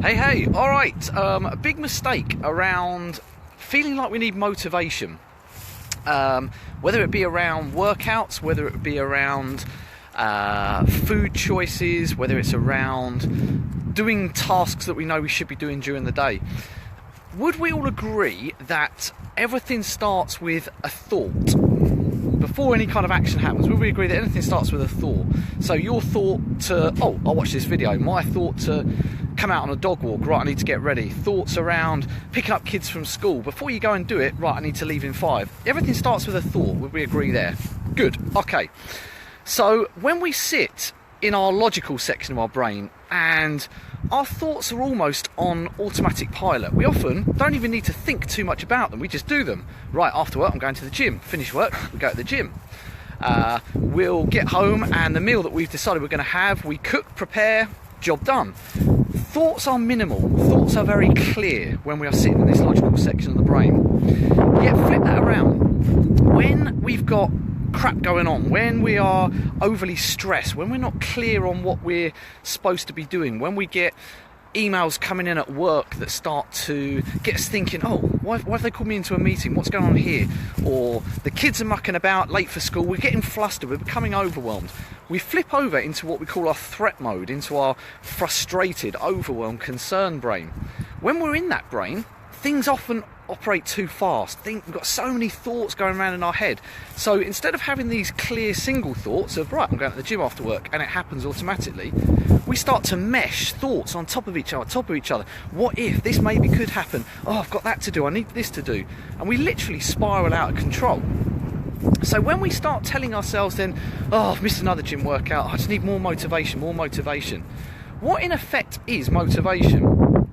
Hey, all right. A big mistake around feeling like we need motivation. Whether it be around workouts, whether it be around food choices, whether it's around doing tasks that we know we should be doing during the day. Would we all agree that everything starts with a thought? Before any kind of action happens, would we agree that anything starts with a thought? So your thought to, oh, I'll watch this video. My thought to come out on a dog walk, right, I need to get ready. Thoughts around picking up kids from school. Before you go and do it, right, I need to leave in 5. Everything starts with a thought. Would we agree there? Good, okay. So when we sit in our logical section of our brain and our thoughts are almost on automatic pilot, we often don't even need to think too much about them, we just do them. Right, after work I'm going to the gym, finish work, we go to the gym. We'll get home and the meal that we've decided we're going to have, we cook, prepare, job done. Thoughts are minimal, thoughts are very clear when we are sitting in this logical section of the brain. Yet flip that around. When we've got crap going on, when we are overly stressed, when we're not clear on what we're supposed to be doing, when we get emails coming in at work that start to get us thinking, oh, why have they called me into a meeting, what's going on here? Or the kids are mucking about late for school, we're getting flustered, we're becoming overwhelmed. We flip over into what we call our threat mode, into our frustrated, overwhelmed, concerned brain. When we're in that brain, things often operate too fast. We've got so many thoughts going around in our head. So instead of having these clear single thoughts of, right, I'm going to the gym after work, and it happens automatically, we start to mesh thoughts on top of each other, What if this maybe could happen? Oh, I've got that to do, I need this to do. And we literally spiral out of control. So when we start telling ourselves then, oh, I've missed another gym workout, I just need more motivation. What in effect is motivation?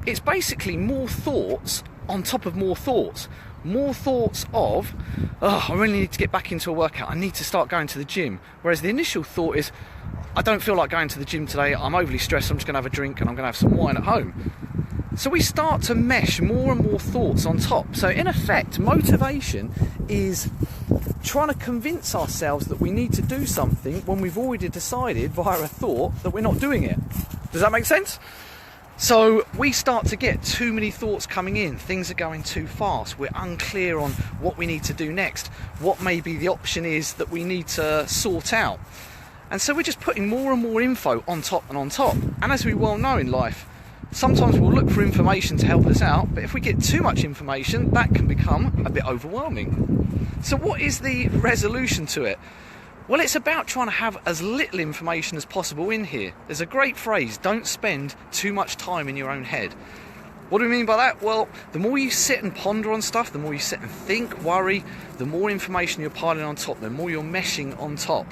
It's basically more thoughts on top of more thoughts. More thoughts of, oh, I really need to get back into a workout, I need to start going to the gym. Whereas the initial thought is, I don't feel like going to the gym today, I'm overly stressed, I'm just going to have a drink and I'm going to have some wine at home. So we start to mesh more and more thoughts on top. So in effect, motivation is trying to convince ourselves that we need to do something when we've already decided via a thought that we're not doing it. Does that make sense? So we start to get too many thoughts coming in, things are going too fast, we're unclear on what we need to do next, what maybe the option is that we need to sort out. And so we're just putting more and more info on top and on top. And as we well know in life, sometimes we'll look for information to help us out, but if we get too much information, that can become a bit overwhelming. So what is the resolution to it? Well, it's about trying to have as little information as possible in here. There's a great phrase, don't spend too much time in your own head. What do we mean by that? Well, the more you sit and ponder on stuff, the more you sit and think, worry, the more information you're piling on top, the more you're meshing on top.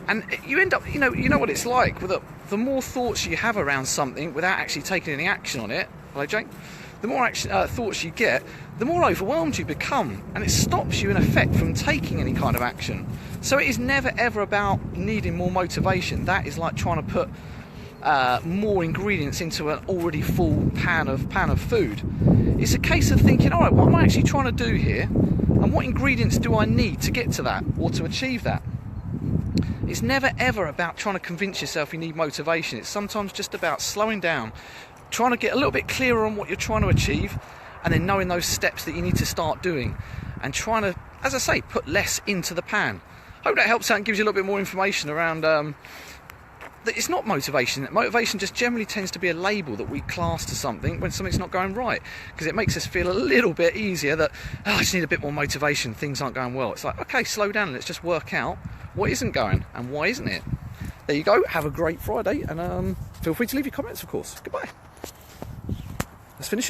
And you end up, you know what it's like, with the more thoughts you have around something without actually taking any action on it. Hello, Jake? The more thoughts you get, the more overwhelmed you become, and it stops you in effect from taking any kind of action. So it is never ever about needing more motivation. That is like trying to put more ingredients into an already full pan of food. It's a case of thinking, all right, what am I actually trying to do here, and what ingredients do I need to get to that or to achieve that? It's never ever about trying to convince yourself you need motivation. It's sometimes just about slowing down, trying to get a little bit clearer on what you're trying to achieve, and then knowing those steps that you need to start doing, and trying to, as I say, put less into the pan. Hope that helps out and gives you a little bit more information around that it's not motivation. Motivation just generally tends to be a label that we class to something when something's not going right, because it makes us feel a little bit easier that, oh, I just need a bit more motivation, things aren't going well. It's like, okay, slow down, let's just work out what isn't going and why isn't it. There you go, have a great Friday, and feel free to leave your comments, of course. Goodbye. Let's finish it.